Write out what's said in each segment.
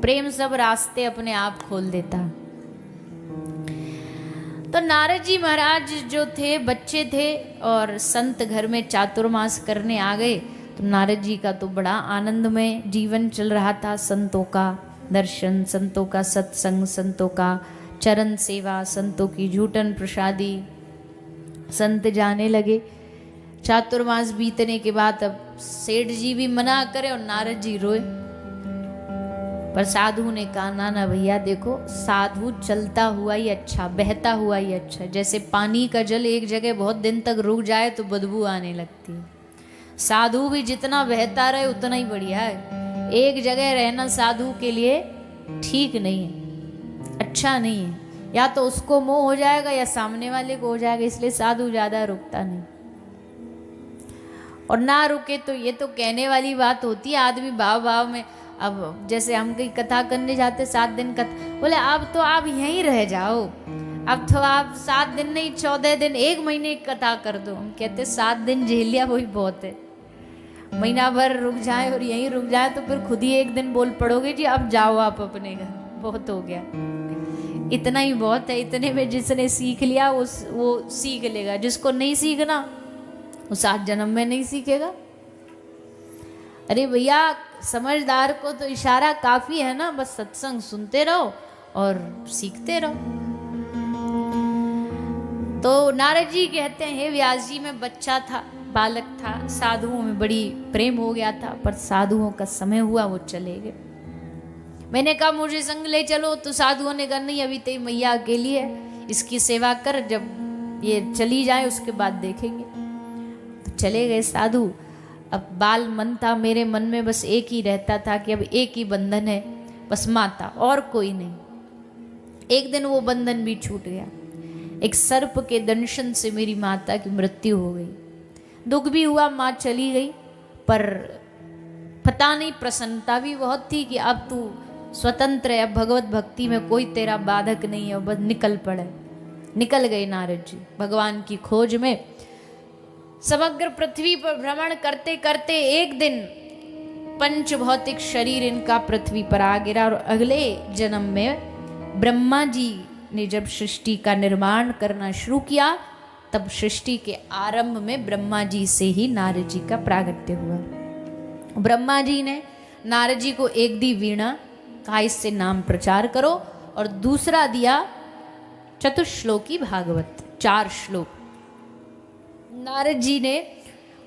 प्रेम सब रास्ते अपने आप खोल देता। तो नारद जी महाराज जो थे बच्चे थे और संत घर में चातुर्मास करने आ गए। तो नारद जी का तो बड़ा आनंदमय जीवन चल रहा था। संतों का दर्शन, संतों का सत्संग, संतों का चरण सेवा, संतों की झूठन प्रसादी। संत जाने लगे। चातुर्मास बीतने के बाद अब सेठ जी भी मना करे और नारद जी रोए। पर साधु ने कहा ना ना भैया देखो, साधु चलता हुआ ही अच्छा, बहता हुआ ही अच्छा। जैसे पानी का जल एक जगह बहुत दिन तक रुक जाए तो बदबू आने लगती है, साधु भी जितना बहता रहे उतना ही बढ़िया है। एक जगह रहना साधु के लिए ठीक नहीं है, अच्छा नहीं है। या तो उसको मोह हो जाएगा या सामने वाले को हो जाएगा, इसलिए साधु ज्यादा रुकता नहीं। और ना रुके तो ये तो कहने वाली बात होती है, आदमी भाव भाव में। अब जैसे हम कहीं कथा करने जाते 7 दिन कथा, बोले अब तो आप यहीं रह जाओ, अब तो आप 7 दिन नहीं 14 दिन 1 महीने की कथा कर दो। हम कहते 7 दिन झेल लिया वही बहुत है, महीना भर रुक जाए और यहीं रुक जाए तो फिर खुद ही एक दिन बोल पड़ोगे जी अब जाओ आप अपने घर, बहुत हो गया, इतना ही बहुत है। इतने में जिसने सीख लिया वो सीख लेगा, जिसको नहीं सीखना वो 7 जन्म में नहीं सीखेगा। अरे भैया समझदार को तो इशारा काफी है ना, बस सत्संग सुनते रहो और सीखते रहो। तो नारद जी कहते हैं हे व्यास जी, मैं बच्चा था, बालक था, साधुओं में बड़ी प्रेम हो गया था, पर साधुओं का समय हुआ वो चले गए। मैंने कहा मुझे संग ले चलो, तो साधुओं ने कहा नहीं अभी तेरी मैया अकेली है, इसकी सेवा कर, जब ये चली जाए उसके बाद देखेंगे। तो चले गए साधु। अब बाल मन था, मेरे मन में बस एक ही रहता था कि अब एक ही बंधन है, बस माता, और कोई नहीं। एक दिन वो बंधन भी छूट गया। एक सर्प के दंशन से मेरी माता की मृत्यु हो गई। दुख भी हुआ, माँ चली गई, पर पता नहीं प्रसन्नता भी बहुत थी कि अब तू स्वतंत्र है, अब भगवत भक्ति में कोई तेरा बाधक नहीं है, बस निकल पड़े। निकल गए नारद जी भगवान की खोज में। समग्र पृथ्वी पर भ्रमण करते करते एक दिन पंच भौतिक शरीर इनका पृथ्वी पर आ गिरा। और अगले जन्म में ब्रह्मा जी ने जब सृष्टि का निर्माण करना शुरू किया, तब सृष्टि के आरंभ में ब्रह्मा जी से ही नारद जी का प्रागट्य हुआ। ब्रह्मा जी ने नारद जी को एक दी वीणा, कहा इससे नाम प्रचार करो, और दूसरा दिया चतुश्लोकी भागवत, 4 श्लोक। नारद जी ने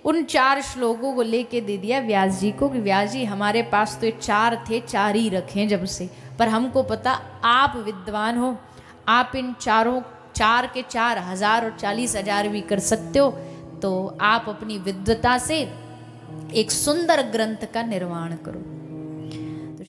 उन 4 श्लोकों को लेके दे दिया व्यास जी को कि व्यास जी हमारे पास तो ये 4 थे, 4 ही रखें जब से, पर हमको पता आप विद्वान हो, आप इन 4 के 4,000 और 40,000 भी कर सकते हो, तो आप अपनी विद्वता से एक सुंदर ग्रंथ का निर्माण करो।